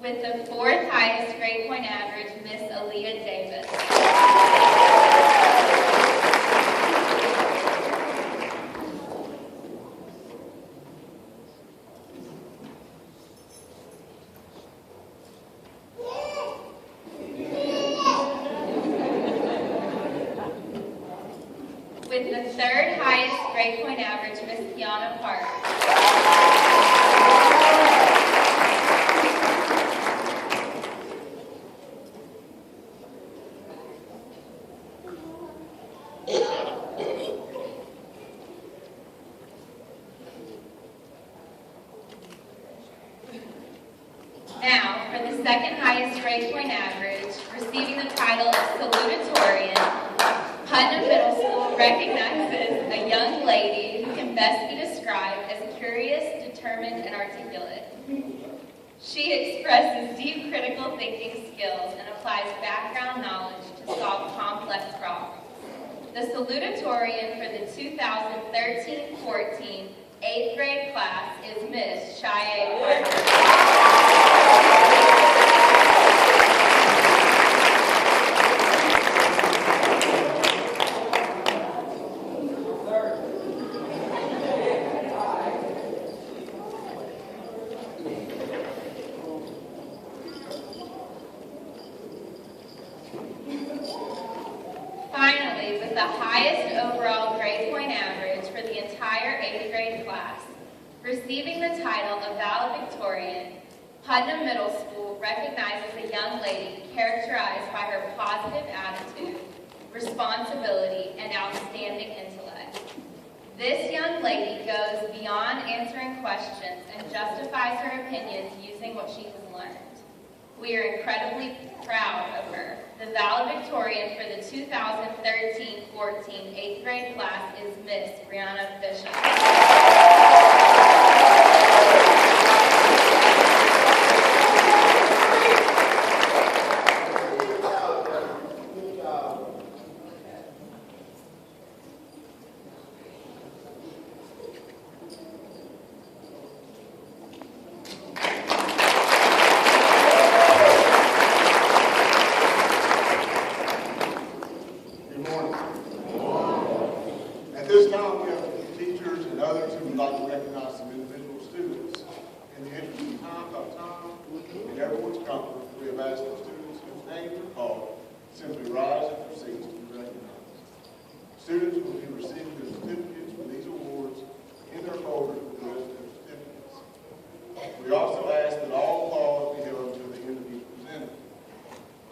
With the fourth highest grade point average, Miss Aaliyah Davis. With the third highest grade point average, Miss Kiana Park. Now, for the second highest grade point average, receiving the title of salutatorian, Putnam Middle School recognizes a young lady who can best be described as curious, determined, and articulate. She expresses deep critical thinking skills and applies background knowledge to solve complex problems. The salutatorian for the 2013-14 8th grade class is Miss Cheyenne Parker. Finally, with the highest overall grade point average for the entire 8th grade class, receiving the title of valedictorian, Putnam Middle School recognizes a young lady characterized by her positive attitude, responsibility, and outstanding intellect. This young lady goes beyond answering questions and justifies her opinions using what she has learned. We are incredibly proud of her. The valedictorian for the 2013-14 8th grade class is Miss Brianna Bishop. At this time, we have teachers and others who would like to recognize some individual students. In the interest of time and everyone's comfort, we have asked the students whose names are called simply rise at their seats to be recognized. Students will be receiving their certificates for these awards in their folders with the rest of their certificates. We also ask that all applause be held until the end of each presenter.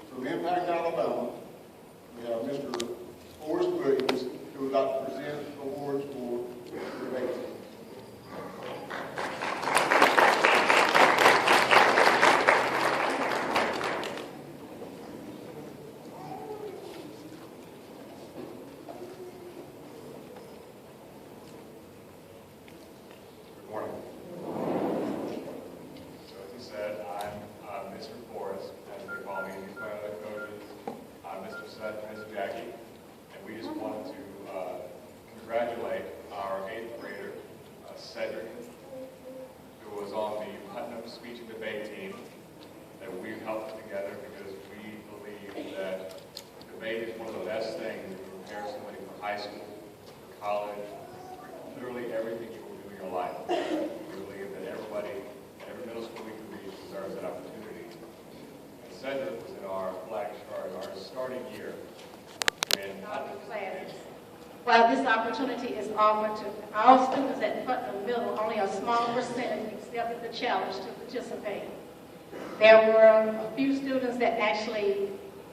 From Impact, Alabama, we have Mr. Forrest Williams, who would like to present awards for the debate team. Good morning. So as he said, I'm Mr. Forrest, as they call me. These are my other coaches. I'm Mr. Seth and Ms. Jackie. And we just wanted to congratulate our 8th grader, Cedric, who was on the Putnam speech and debate team that we've helped put together because we believe that debate is one of the best things to prepare somebody for high school, for college, for literally everything you will do in your life. We believe that everybody, every middle school we can reach deserves that opportunity. And Cedric was in our our starting year. While this opportunity is offered to all students at Putnam Middle, only a small percentage accepted the challenge to participate. There were a few students that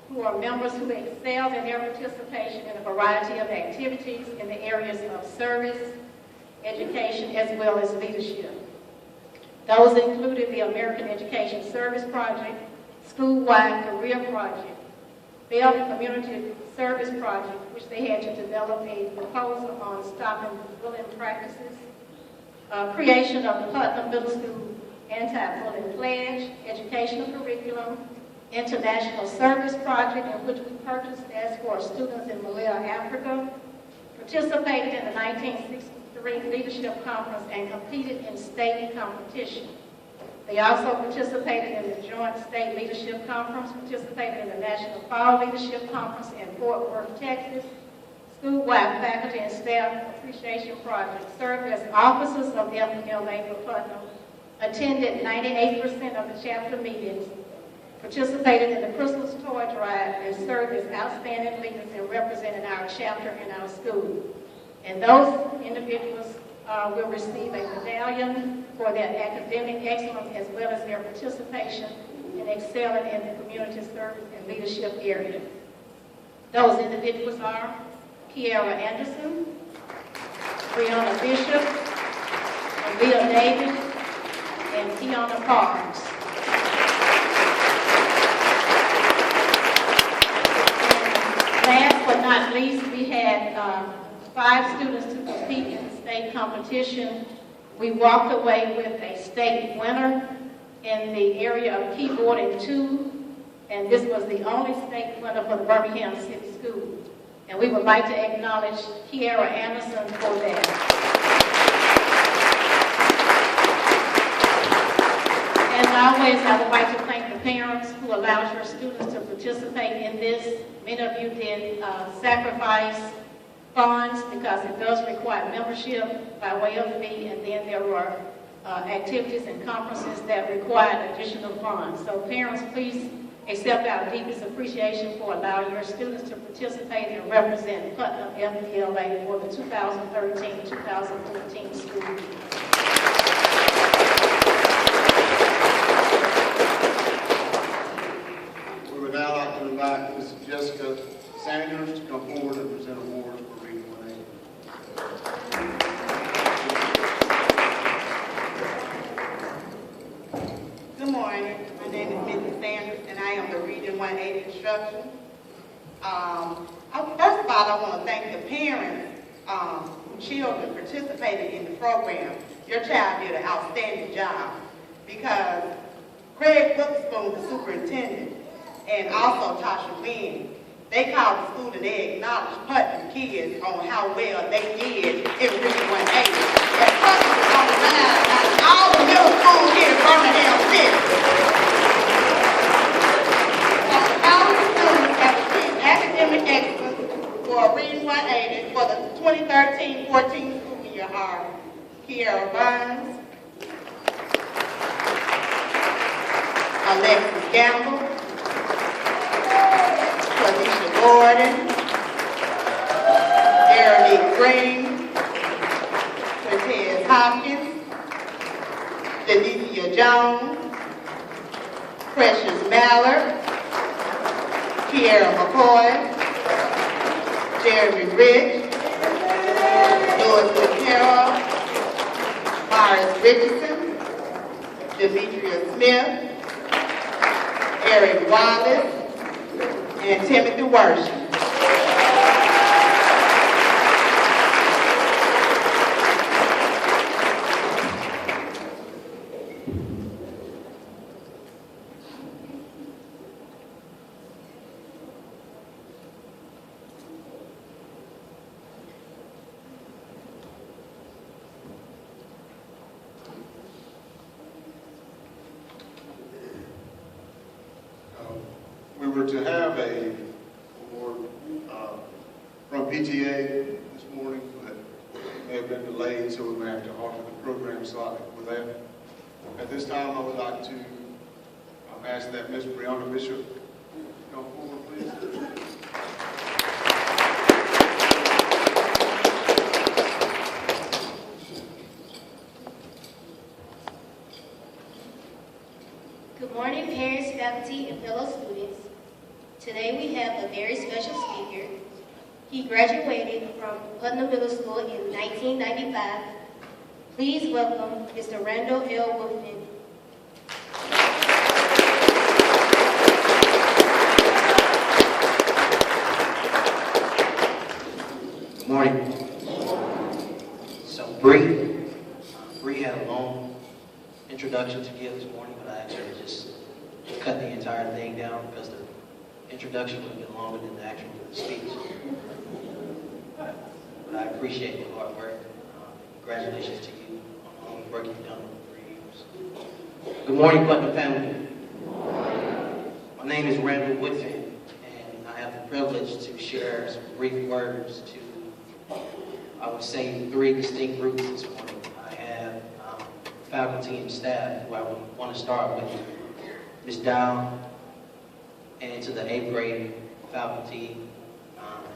who are members who excelled in their participation in a variety of activities in the areas of service, education, as well as leadership. Those included the American Education Service Project, School-Wide Career Project, Bell Community Service Project, which they had to develop a proposal on stopping bullying practices, creation of the Putnam Middle School Anti-Bullying Pledge, educational curriculum, International Service Project, in which we purchased as for students in Malaya, Africa, participated in the 1963 Leadership Conference, and competed in state competition. They also participated in the Joint State Leadership Conference, participated in the National Fall Leadership Conference in Fort Worth, Texas, school-wide faculty and staff appreciation project, served as officers of FBLA for Putnam, attended 98% of the chapter meetings, participated in the Christmas toy drive, and served as outstanding leaders in representing our chapter and our school. And those individuals will receive a medallion for their academic excellence as well as their participation in excelling in the community service and leadership area. Those individuals are Kiara Anderson, Brianna Bishop, Leah Davis, and Tiana Parks. And last but not least, we had 5 students to compete in the state competition. We walked away with a state winner in the area of keyboarding 2, and this was the only state winner for the Birmingham City Schools. And we would like to acknowledge Kiara Anderson for that. As always, I would like to thank the parents who allowed your students to participate in this. Many of you did sacrifice funds because it does require membership by way of fee, and then there were activities and conferences that required additional funds. So parents, please accept our deepest appreciation for allowing your students to participate and represent Putnam FBLA for the 2013-2014 school year. We would now like to invite Ms. Jessica Sanders to come forward and present awards for Region 1A. Good morning. My name is Mrs. Sanders, and I am the Region 180 instructor. First of all, I want to thank the parents whose children participated in the program. Your child did an outstanding job because Craig Witherspoon, the superintendent, and also Tasha Wynn, they called the school and they acknowledged Putnam kids on how well they did in Region 180. And Putnam was on the line out of all the middle schools here in Birmingham City. All the students have achieved academic excellence for Region 180 for the 2013-14 school year are Kiara Burns, Alexis Gamble, Felicia Gordon, Jeremy Green, Cortez Hopkins, Denicia Jones, Precious Mallard, Kiara McCoy, Jeremy Rich, Louis Carroll, Morris Richardson, Demetria Smith, Eric Wallace, and Timothy Worship. We were to have a award from PTA this morning, but may have been delayed, so we may have to alter the program slightly for that. At this time, I would like to ask that Ms. Brianna Bishop come forward, please. Good morning, parents, faculty, and fellow students. Today we have a very special speaker. He graduated from Putnam Middle School in 1995. Please welcome Mr. Randall L. Wolfman. Good morning. So Bree had a long introduction to give this morning, but I actually just cut the entire thing down because the introduction would have been longer than the actual speech. But I appreciate the hard work. Congratulations to you on all the work you've done over 3 years. Good morning, Putnam family. My name is Randall Woodfin, and I have the privilege to share some brief words to, I would say, 3 distinct groups this morning. I have faculty and staff who I want to start with. Ms. Dow, and to the 8th grade faculty,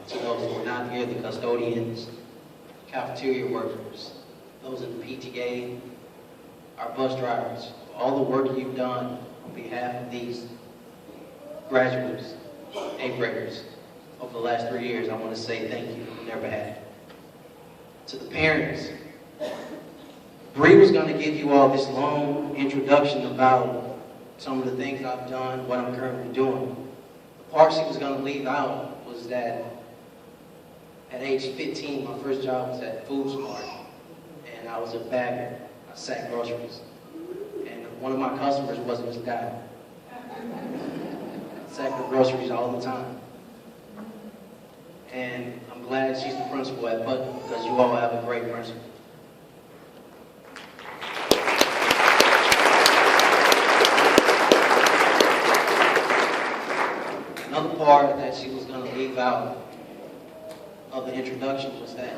to those who are not here, the custodians, cafeteria workers, those in the PTA, our bus drivers, for all the work you've done on behalf of these graduates, 8th graders, over the last 3 years, I want to say thank you on their behalf. To the parents, Bree was going to give you all this long introduction about some of the things I've done, what I'm currently doing. The part she was going to leave out was that at age 15, my first job was at Food Smart, and I was a bagger. I sacked groceries. And one of my customers was Ms. Dow. I sacked the groceries all the time. And I'm glad she's the principal at Putnam because you all have a great principal. Another part that she was going to leave out of the introduction was that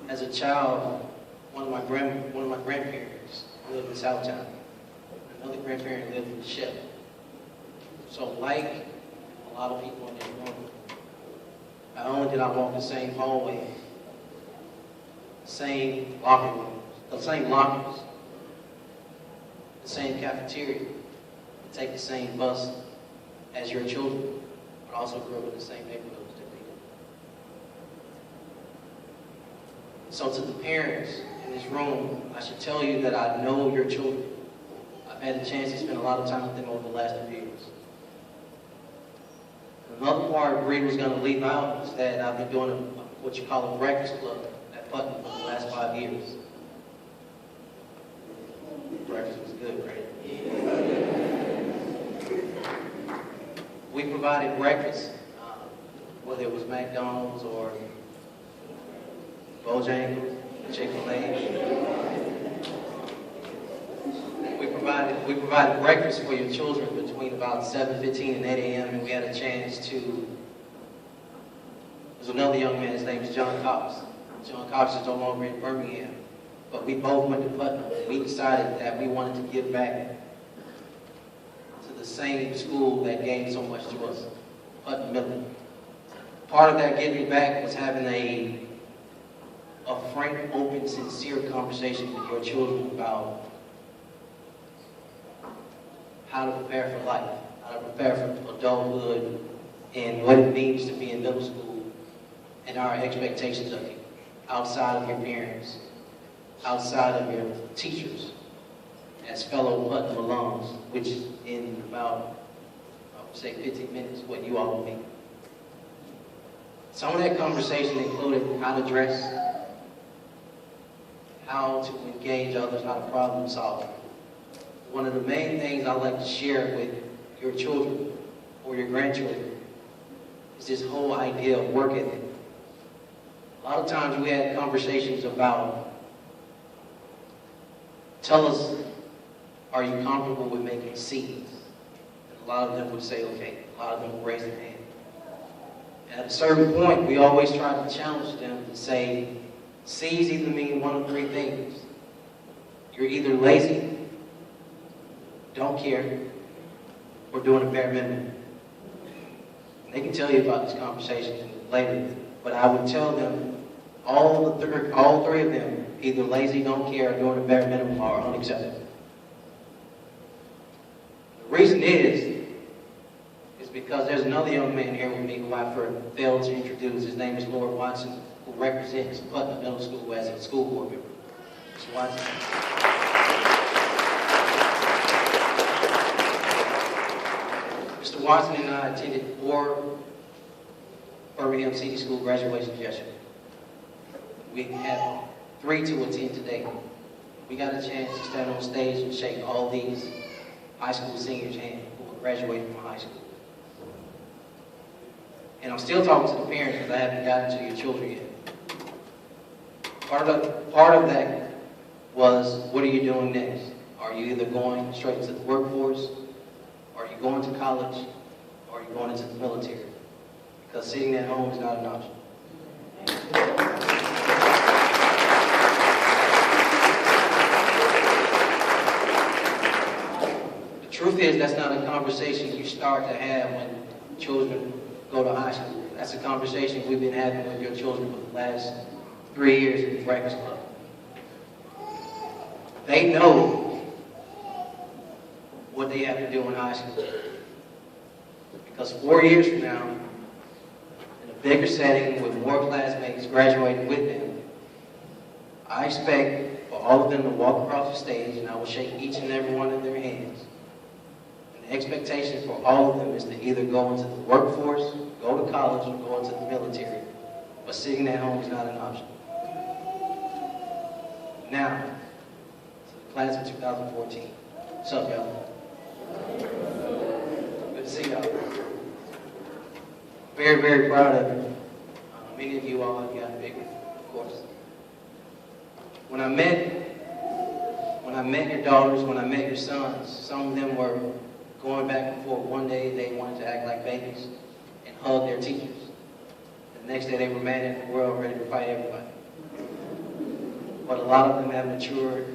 as a child, one of my grandparents lived in Southtown. Another grandparent lived in the Ship. So like a lot of people in this room, not only did I walk the same hallway, same locker rooms, the same lockers, the same cafeteria, take the same bus as your children, but also grew up in the same neighborhoods that we did. So to the parents in this room, I should tell you that I know your children. I've had the chance to spend a lot of time with them over the last 3 years. Another part Bree was going to leave out is that I've been doing what you call a breakfast club at Putnam for the last 5 years. Breakfast was good, right? We provided breakfast, whether it was McDonald's or Bojangles, Chick-fil-A. We provided breakfast for your children between about 7:15 and 8 a.m. and we had a chance to. There's another young man. His name is John Cox. John Cox is no longer in Birmingham, but we both went to Putnam. We decided that we wanted to give back to the same school that gave so much to us, Putnam Middle. Part of that giving back was having a frank, open, sincere conversation with your children about how to prepare for life, how to prepare for adulthood, and what it means to be in middle school, and our expectations of you, outside of your parents, outside of your teachers, as fellow Putnam alums, which in about, I would say 15 minutes, what you all will be. Some of that conversation included how to dress, how to engage others, how to problem solve. One of the main things I like to share with your children or your grandchildren is this whole idea of work ethic. A lot of times we had conversations about, tell us, are you comfortable with making C's? And a lot of them would say, okay. A lot of them would raise their hand. And at a certain point, we always try to challenge them to say, C's either mean one of 3 things. You're either lazy, don't care, or doing a bare minimum. They can tell you about this conversation later, but I would tell them all 3 of them, either lazy, don't care, or doing a bare minimum, are unacceptable. The reason is because there's another young man here with me who I failed to introduce. His name is Lord Watson, who represents Putnam Middle School as a school board member. Mr. Watson. Mr. Watson and I attended 4 Birmingham City School graduations yesterday. We have 3 to attend today. We got a chance to stand on stage and shake all these high school seniors' hands who are graduating from high school. And I'm still talking to the parents because I haven't gotten to your children yet. Part of that was, what are you doing next? Are you either going straight to the workforce, or are you going to college, or are you going into the military? Because sitting at home is not an option. The truth is, that's not a conversation you start to have when children go to high school. That's a conversation we've been having with your children for the last 3 years in the Breakfast Club. They know what they have to do in high school. Because 4 years from now, in a bigger setting with more classmates graduating with them, I expect for all of them to walk across the stage and I will shake each and every one of their hands. And the expectation for all of them is to either go into the workforce, go to college, or go into the military. But sitting at home is not an option. Now, to the class of 2014. What's up, y'all? Good to see y'all. Very, very proud of you. Many of you all have gotten bigger, of course. When I met your daughters, when I met your sons, some of them were going back and forth. One day they wanted to act like babies and hug their teachers. The next day they were mad at the world, ready to fight everybody. But a lot of them have matured.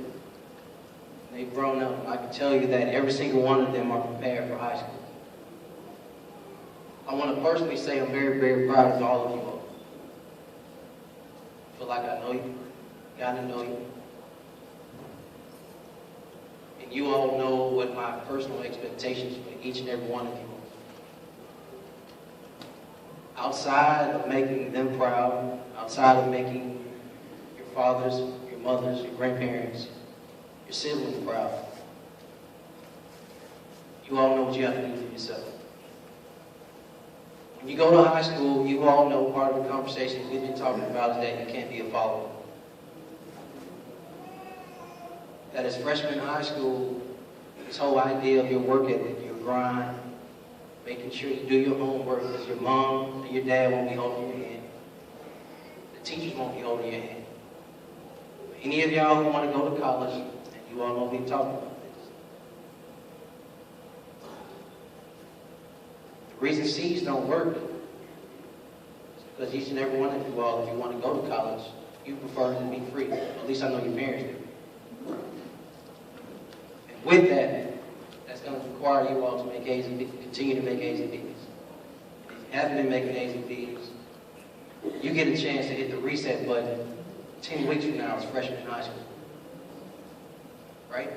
They've grown up. I can tell you that every single one of them are prepared for high school. I want to personally say I'm very, very proud of all of you all. I feel like I know you, got to know you. And you all know what my personal expectations for each and every one of you are. Outside of making them proud, outside of making your fathers, your mothers, your grandparents, your siblings proud, you all know what you have to do for yourself. When you go to high school, you all know part of the conversation we've been talking about is that you can't be a follower. That as freshmen in high school, this whole idea of your work ethic, your grind, making sure you do your homework because your mom and your dad won't be holding your hand. The teachers won't be holding your hand. Any of y'all who want to go to college, and you all know we've talked about this. The reason C's don't work is because each and every one of you all, if you want to go to college, you prefer to be free. At least I know your parents do. And with that, that's going to require you all to make A's and B's, continue to make A's and B's. If you haven't been making A's and B's, you get a chance to hit the reset button 10 weeks from now as freshman in high school. Right?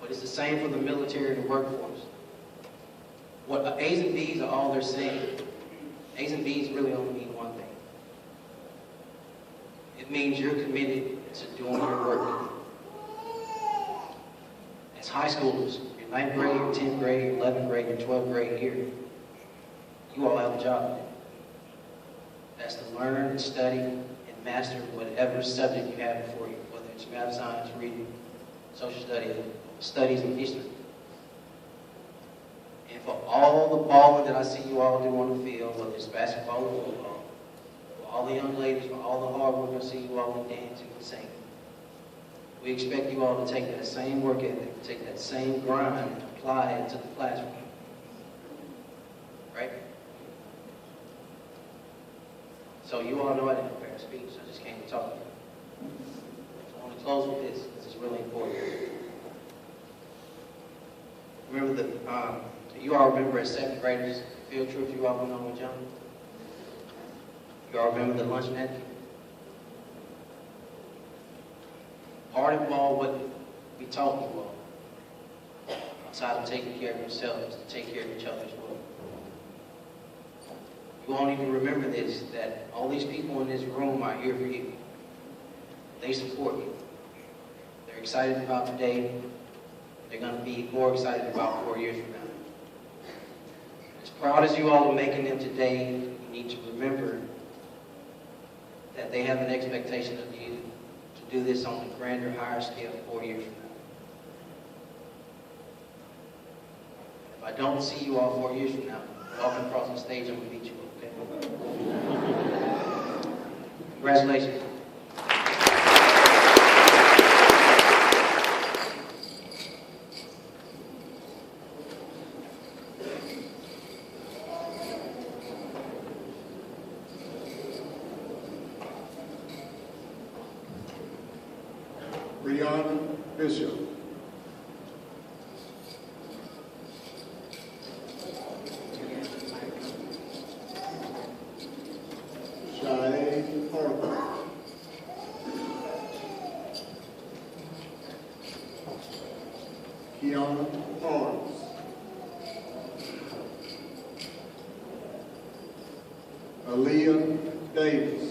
But it's the same for the military and the workforce. What A's and B's are all they're saying. A's and B's really only mean one thing. It means you're committed to doing your work. As high schoolers, your 9th grade, your 10th grade, your 11th grade, your 12th grade year, you all have a job to do. That's to learn and study and master whatever subject you have before you, whether it's math, science, reading, social studies, and history. And for all the balling that I see you all do on the field, whether it's basketball or football, for all the young ladies, for all the hard work I see you all dancing and singing, we expect you all to take that same work ethic, take that same grind, and apply it to the classroom. Right? So you all know I didn't prepare a speech, I just came to talk to you. So I want to close with this. This is really important. Remember you all remember as 7th graders, field trips you all went on with John? You all remember the lunch napkin? Part of all what we taught you all, outside of taking care of yourselves, to take care of each other as well. You all need to remember this, that all these people in this room are here for you. They support you. They're excited about today. They're going to be more excited about 4 years from now. As proud as you all are making them today, you need to remember that they have an expectation of you to do this on a grander, higher scale 4 years from now. If I don't see you all 4 years from now, walking across the stage, I'm going to beat you up, okay? Congratulations. Brianna Bishop. Shade Parker. Kiana Barnes. Aaliyah Davis.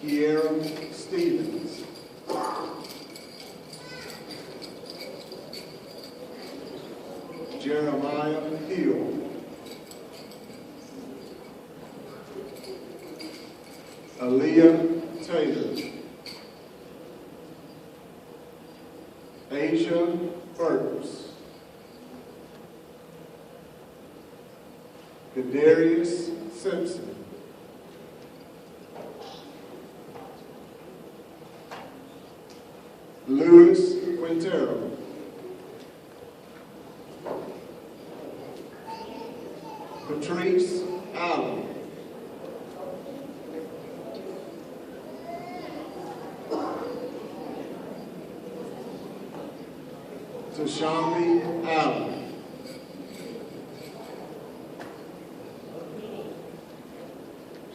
Kiera Stevens. Jeremiah Hill. Aaliyah Taylor. Asia Burks. Kadarius Simpson. Louis Quintero. Patrice Allen. Tashambi Allen.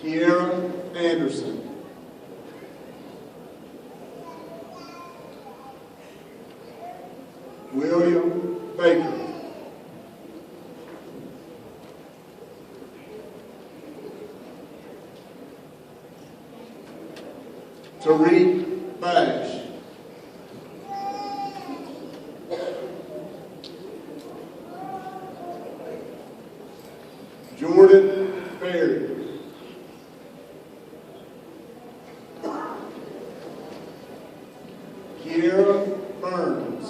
Kiera Anderson. William Baker. Tariq Bash. Jordan Berry. Kiera Burns.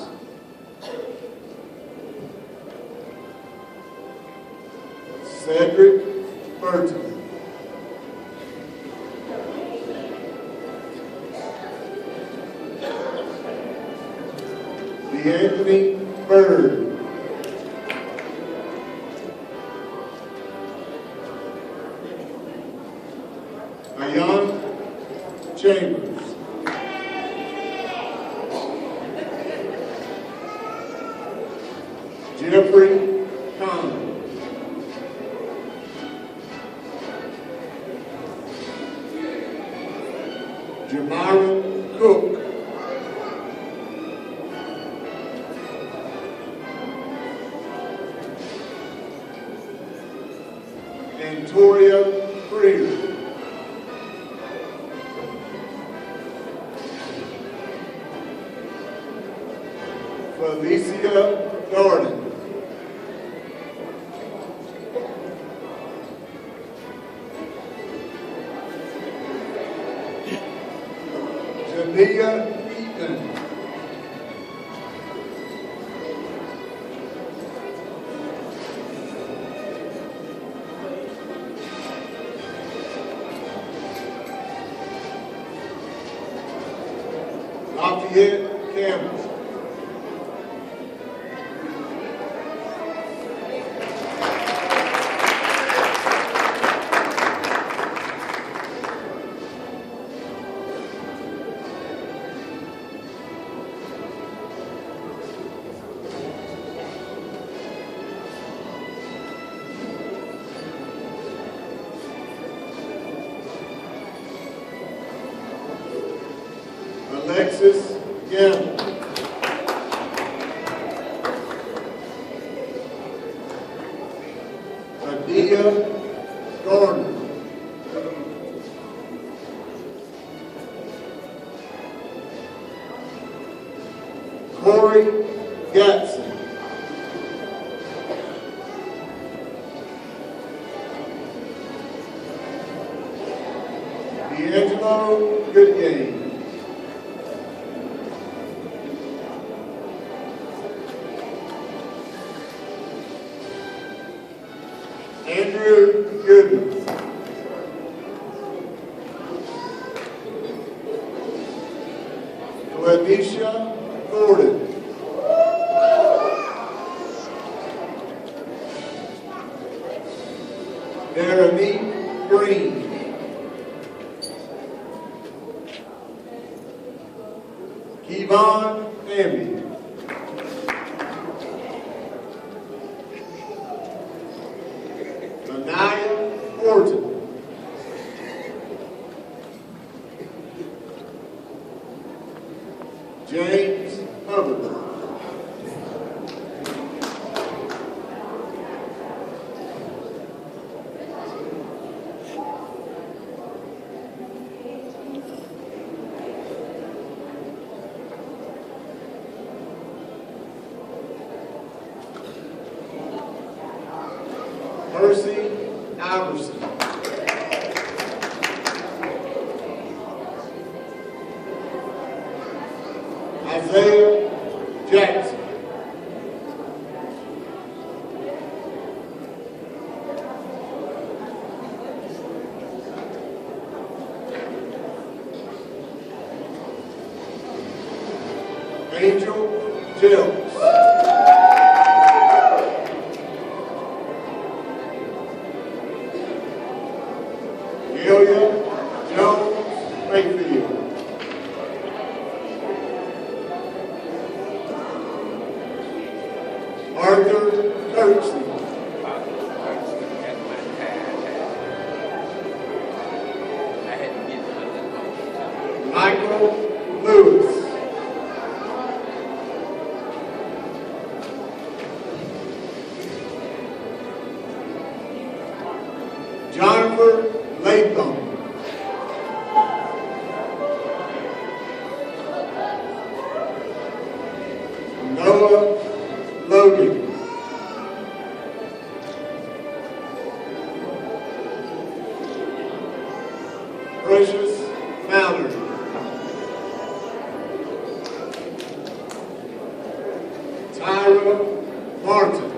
Cedric Burton. Anthony Bird. Ayan Chambers. Jeffrey Conley. Jamiron Cook. Antoria Freer. Felicia Darden. Jania Eaton. Lafayette Campbell. Alexis Gamble. Adia Garner. Corey Gatson. D'Angelo Goodgame. Andrew Goodman. Lanisha Gordon. Jeremy Green. Kevon Hamby. Anaya Horton. James Hubbard. Percy Iverson. Isaiah Jackson. Angel Jells. Ilya Jones Mayfield. Arthur Kirksey. Michael Lewis. Jonathan Latham. Noah Logan. Precious Mallard. Tyra Martin.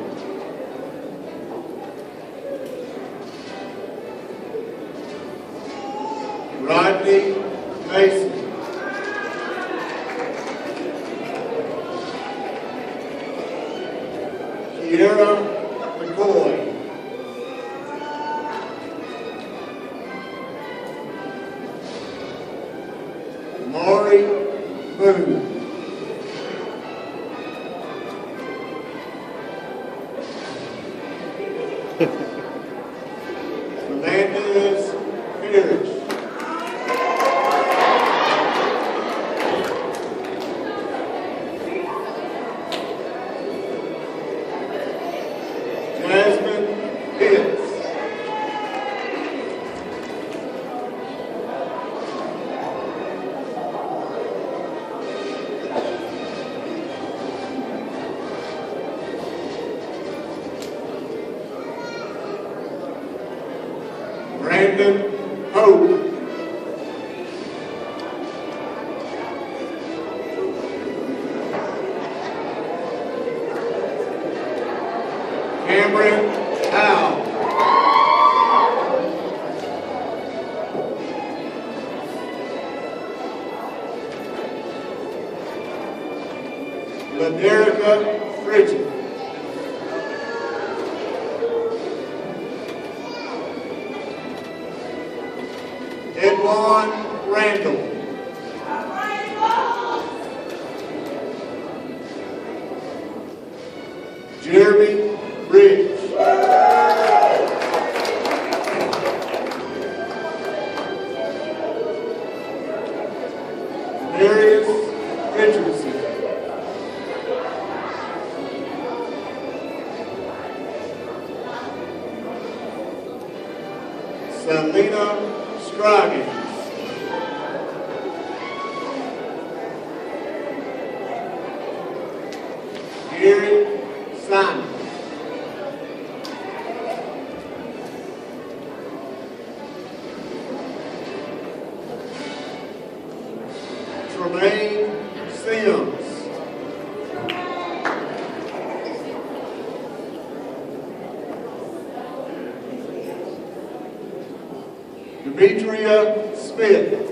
Rodney Mason. Kiera McCoy. Maury Boone. Fernandez Parrish. Jasmine Pitts. Brandon Hope. Cameron Howe. Laderica Bridget. Edwin Randall. Jeremy Bridge. Darius Richardson. Selena Scroggins. Gary Simon. Tremaine Sims. Demetria Smith.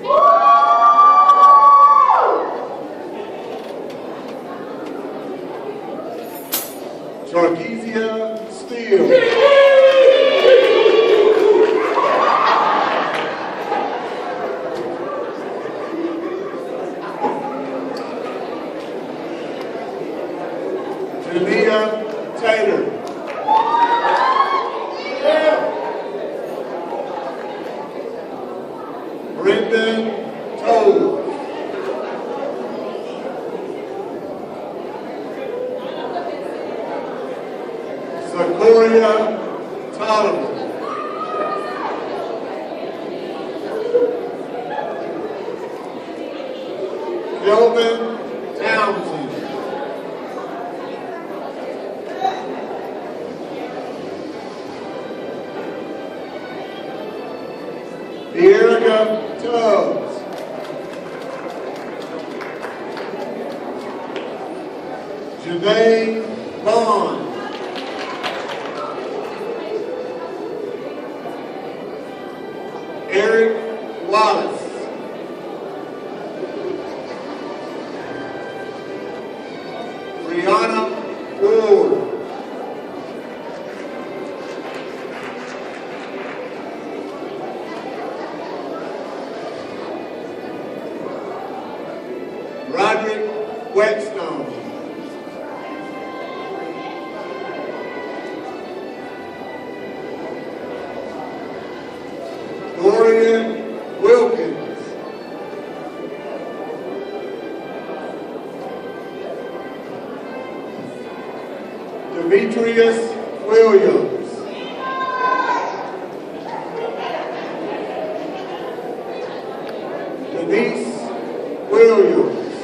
Victoria Tolliver. Kelvin Townsend. Erica Tubbs. Janae Bond. Eric Wallace. Brianna Ward. Roderick Whetstone. Dorian Wilkins. Demetrius Williams. Denise Williams.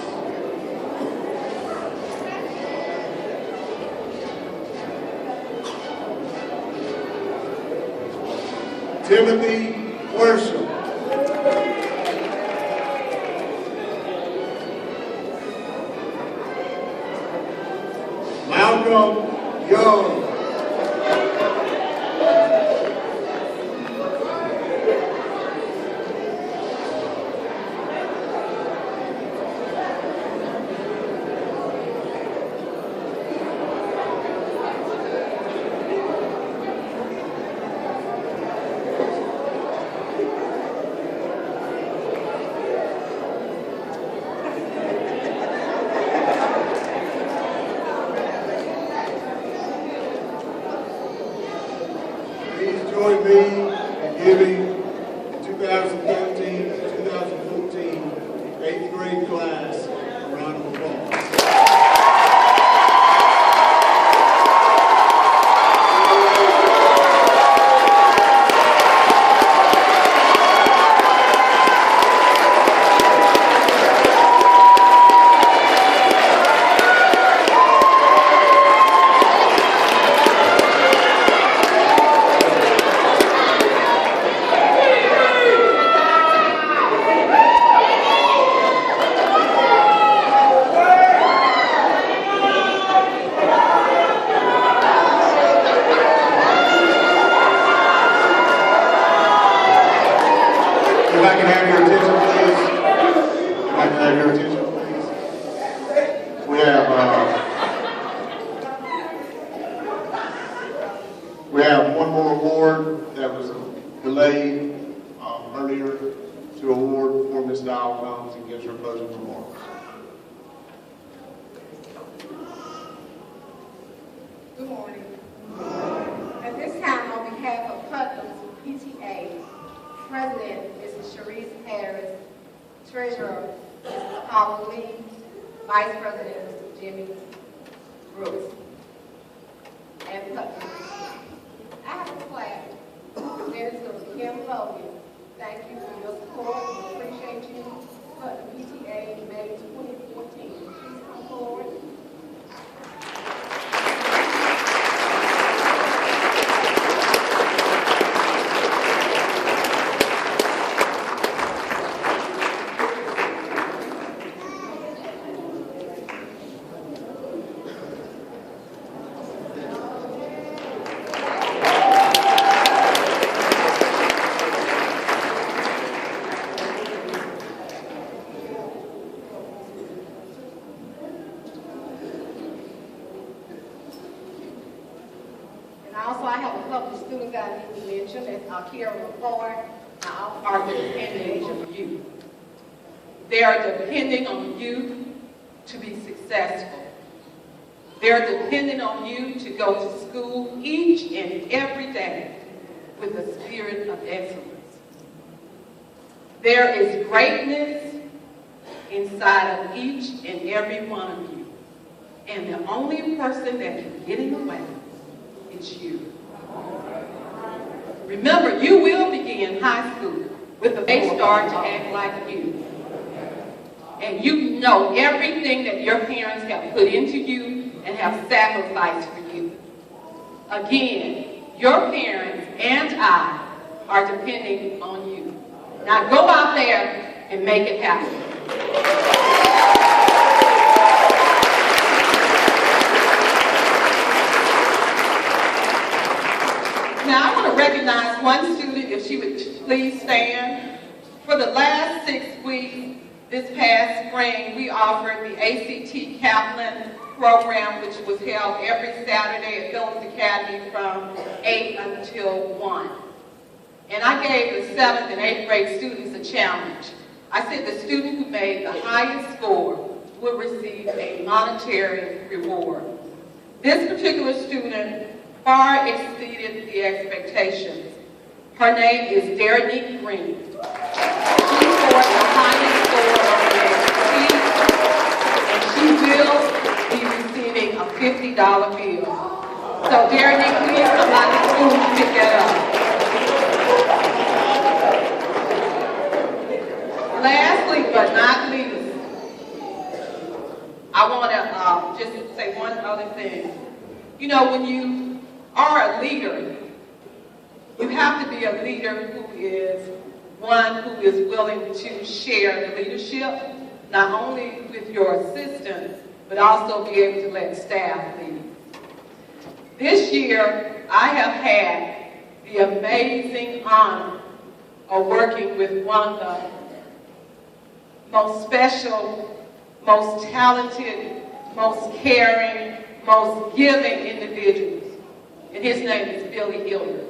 Timothy Worsham. Malcolm Young. Please join me in giving the 2013-2014 8th grade class a round of applause. If I can have your attention, please. If I can have your attention, please. We have one more award that was delayed earlier to award before Ms. Dial comes and gives her closing remarks. Good morning. At this time, on behalf of Putnam's PTA, President, Mrs. Sharice Harris, Treasurer, Mrs. Paula Lee, Vice President, Mr. Jimmy Brooks, and Putnam. I have a flag. There's to Kim Logan. Thank you for your support. We appreciate you. Putnam PTA, May 2014. Please come forward. And also, I have a couple of students I need to mention, that's Akira McCoy, are depending on you. They are depending on you to be successful. They're depending on you to go to school each and every day with a spirit of excellence. There is greatness inside of each and every one of you. And the only person that can get in the way it's you. Remember, you will begin high school with a they start to act like you. And you know everything that your parents have put into you and have sacrificed for you. Again, your parents and I are depending on you. Now go out there and make it happen. Now I want to recognize one student, if she would please stand. For the last 6 weeks, this past spring, we offered the ACT Kaplan program, which was held every Saturday at Phillips Academy from 8 until 1. And I gave the 7th and 8th grade students a challenge. I said the student who made the highest score would receive a monetary reward. This particular student far exceeded the expectations. Her name is Darinique Green. She scored the highest score on the ACT, and she will be receiving a $50 bill. So Darinique, please come out of the school and pick that up. Lastly, but not least, I want to just say one other thing. You know, when you are a leader, you have to be a leader who is one who is willing to share the leadership, not only with your assistants, but also be able to let staff lead. This year, I have had the amazing honor of working with one of the most special, most talented, most caring, most giving individuals. And his name is Billy Hilder.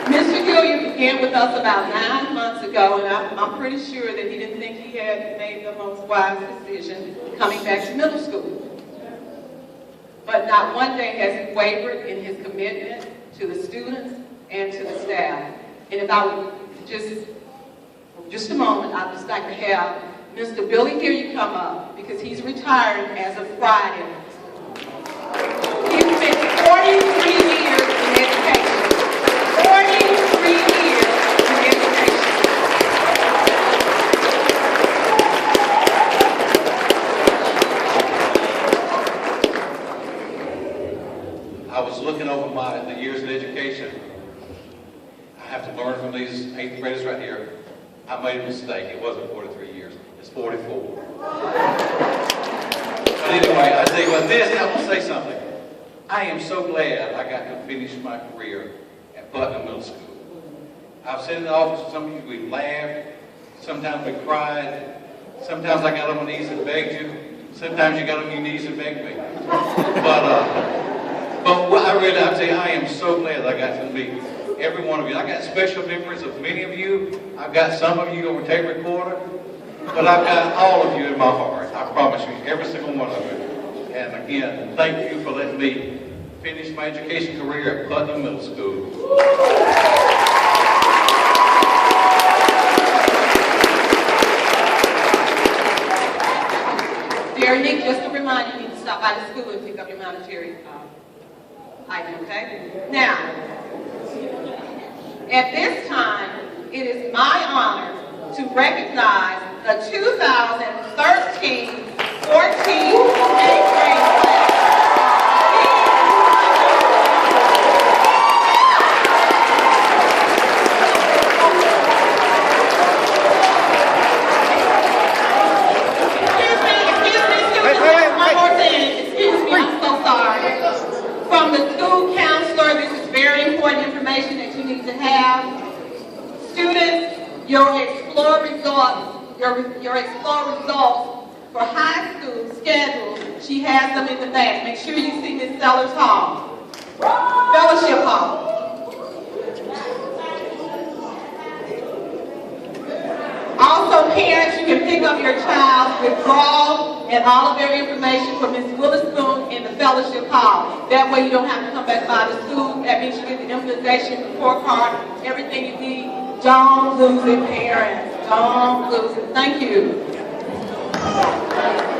Mr. Hilliard began with us about 9 months ago, and I'm pretty sure that he didn't think he had made the most wise decision coming back to middle school. But not one day has he wavered in his commitment to the students and to the staff. And if I would just a moment, I'd just like to have Mr. Billy Hilliard come up, because he's retiring as of Friday. He spent 43 years in education. 43 years in education. I was looking over the years in education. I have to learn from these 8th graders right here. I made a mistake. It wasn't 43 years. It's 44. But anyway, I tell you what, I want to say something. I am so glad I got to finish my career at Putnam Middle School. I've sat in the office with some of you, we laughed. Sometimes we cried. Sometimes I got on my knees and begged you. Sometimes you got on your knees and begged me. But I tell you, I am so glad I got to meet every one of you. I got special memories of many of you. I've got some of you on tape recorder. But I've got all of you in my heart. I promise you, every single one of you. And again, thank you for letting me finish my education career at Putnam Middle School. Darinique, just to remind you, you need to stop by the school and pick up your monetary item, okay? Now, at this time, it is my honor to recognize the 2013-14 8th grade class. I'm so sorry. From the school counselor, this is very important information that you need to have. Students, your Explore results for high school scheduled. She has them in the back. Make sure you see Miss Sellers Hall, Fellowship Hall. Also, parents, you can pick up your child's withdrawal and all of their information from Ms. Witherspoon in the Fellowship Hall. That way you don't have to come back by the school. That means you get the immunization report card, everything you need. Don't lose it, parents. Don't lose it. Thank you. Thank you.